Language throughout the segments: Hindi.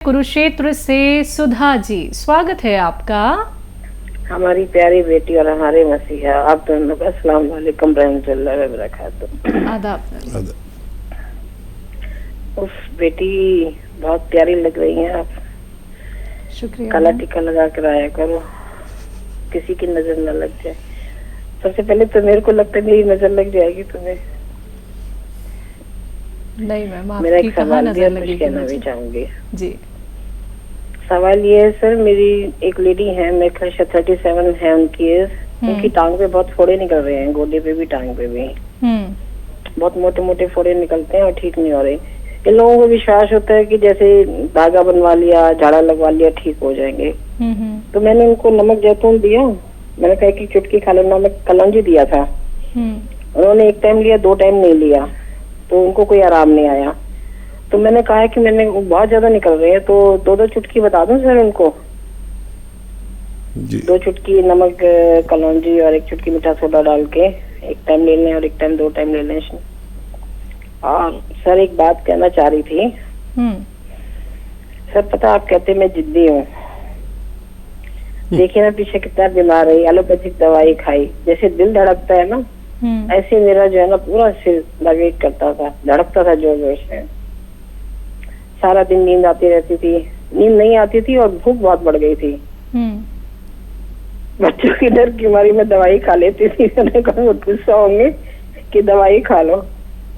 कुरुक्षेत्र से सुधा जी, स्वागत है आपका। हमारी प्यारी बेटी और हमारे मसीहा आप दोनों का अस्सलाम वालेकुम रहमतुल्लाहि व बरकातहू। आदाब। उफ बेटी, बहुत प्यारी लग रही हैं आप। शुक्रिया। काला टीका लगा कर आया करो, किसी की नजर न लग जाए। सबसे पहले तो मेरे को लगता है मेरी नजर लग जाएगी तुम्हें। नहीं मैम, मेरा आपकी एक कहाँ सवाल नजर कुछ लगेगी कहना मुझे? भी चाहूंगी। जी। सवाल ये है सर, मेरी एक लेडी है, मेरे ख्याल से 37 है उनकी एज। उनकी टांग पे बहुत फोड़े निकल रहे हैं, गोडे पे भी टांग पे भी बहुत मोटे मोटे फोड़े निकलते हैं और ठीक नहीं हो रहे। इन लोगों को विश्वास होता है कि जैसे धागा बनवा लिया, झाड़ा लगवा लिया, ठीक हो जाएंगे। तो मैंने उनको नमक जैतून दिया, मैंने कहा कि चुटकी खा लो, नमक कलौंजी दिया था। उन्होंने एक टाइम लिया, 2 टाइम नहीं लिया, तो उनको कोई आराम नहीं आया। तो मैंने कहा कि मैंने बहुत ज्यादा निकल रहे हैं, तो 2-2 चुटकी बता दूं सर उनको? जी। 2 चुटकी नमक कलौंजी और 1 चुटकी मीठा सोडा डाल के एक टाइम ले लें और एक टाइम 2 टाइम ले लें। और सर एक बात कहना चाह रही थी। सर पता, आप कहते मैं जिद्दी हूँ। देखिए ना पीछे कितना बीमार रही, एलोपैथिक दवाई खाई, जैसे दिल धड़कता है ना ऐसे मेरा जो है ना पूरा सिर लगे करता था, धड़कता था जोर जोर से। सारा दिन नींद आती रहती थी, नींद नहीं आती थी और भूख बहुत बढ़ गई थी। बच्चों की डर की मारी मैं दवाई खा लेती थी। मैंने कहा वो गुस्सा होंगे कि दवाई खा लो,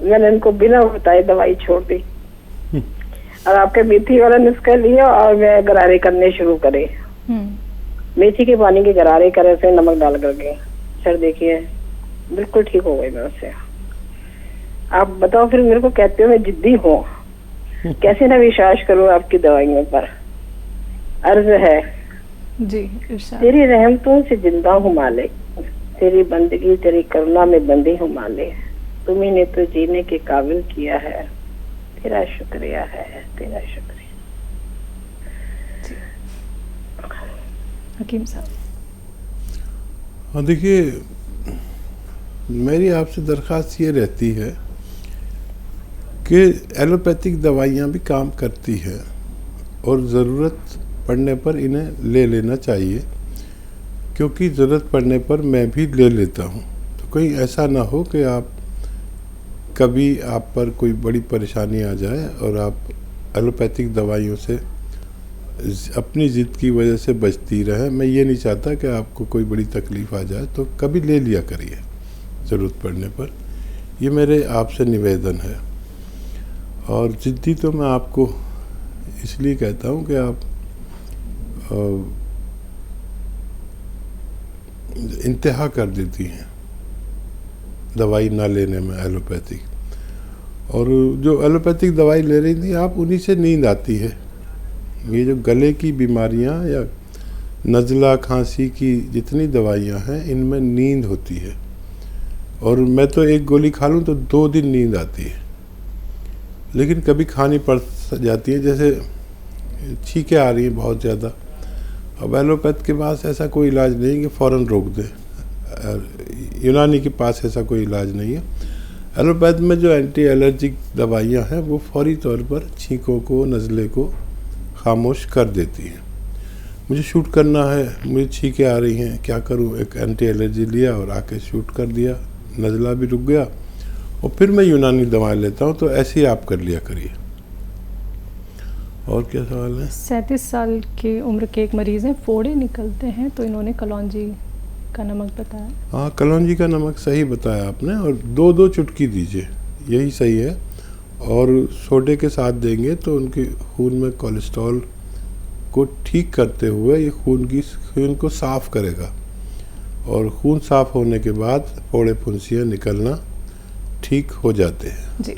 मैंने उनको बिना बताए दवाई छोड़ दी और आपके मेथी वाला नुस्खा लिया और मैं गरारे करने शुरू करे। मेथी के पानी के गरारे करे थे नमक डाल करके। सर देखिए बिल्कुल ठीक हो गई मैं उससे। आप बताओ फिर, मेरे को कहते हो मैं जिद्दी हूँ, कैसे ना विश्वास करूँ आपकी दवाइयों पर? अर्ज है जी, इरशाद। तेरी रहमतों से जिंदा हूँ मालिक, तेरी बंदगी तेरी करुणा में बंदी हूँ मालिक, तुम्ही ने तो जीने के काबिल किया है, तेरा शुक्रिया है, तेरा शुक्रिया। हकीम साहब। हाँ देखिए, मेरी आपसे दरख्वास्त ये रहती है कि एलोपैथिक दवाइयाँ भी काम करती है और ज़रूरत पड़ने पर इन्हें ले लेना चाहिए, क्योंकि ज़रूरत पड़ने पर मैं भी ले लेता हूँ। तो कहीं ऐसा ना हो कि कभी आप पर कोई बड़ी परेशानी आ जाए और आप एलोपैथिक दवाइयों से अपनी ज़िद की वजह से बचती रहे। मैं ये नहीं चाहता कि आपको कोई बड़ी तकलीफ़ आ जाए, तो कभी ले लिया करिए ज़रूरत पड़ने पर। ये मेरे आपसे निवेदन है। और ज़िद्दी तो मैं आपको इसलिए कहता हूँ कि आप इंतहा कर देती हैं दवाई ना लेने में एलोपैथिक। और जो एलोपैथिक दवाई ले रही थी आप, उन्हीं से नींद आती है। ये जो गले की बीमारियां या नज़ला खांसी की जितनी दवाइयां हैं, इनमें नींद होती है। और मैं तो एक गोली खा लूँ तो 2 दिन नींद आती है, लेकिन कभी खानी पड़ जाती है, जैसे छींकें आ रही हैं बहुत ज़्यादा। अब एलोपैथ के पास ऐसा कोई इलाज नहीं कि फ़ौरन रोक दे, यूनानी के पास ऐसा कोई इलाज नहीं है। एलोपैथ में जो एंटी एलर्जिक दवाइयाँ हैं वो फौरी तौर पर छींकों को, नज़ले को खामोश कर देती हैं। मुझे शूट करना है, मुझे छींकें आ रही हैं, क्या करूं? एक एंटी एलर्जी लिया और आके शूट कर दिया, नज़ला भी रुक गया, और फिर मैं यूनानी दवाएं लेता हूं। तो ऐसे ही आप कर लिया करिए। और क्या सवाल है? 37 साल की उम्र के एक मरीज़ हैं, फोड़े निकलते हैं, तो इन्होंने कलौंजी का नमक बताया। हाँ, कलौंजी का नमक सही बताया आपने, और 2-2 चुटकी दीजिए, यही सही है। और सोडे के साथ देंगे तो उनके खून में कोलेस्ट्रॉल को ठीक करते हुए ये खून को साफ़ करेगा, और खून साफ़ होने के बाद फोड़े फुंसियाँ निकलना ठीक हो जाते हैं। जी।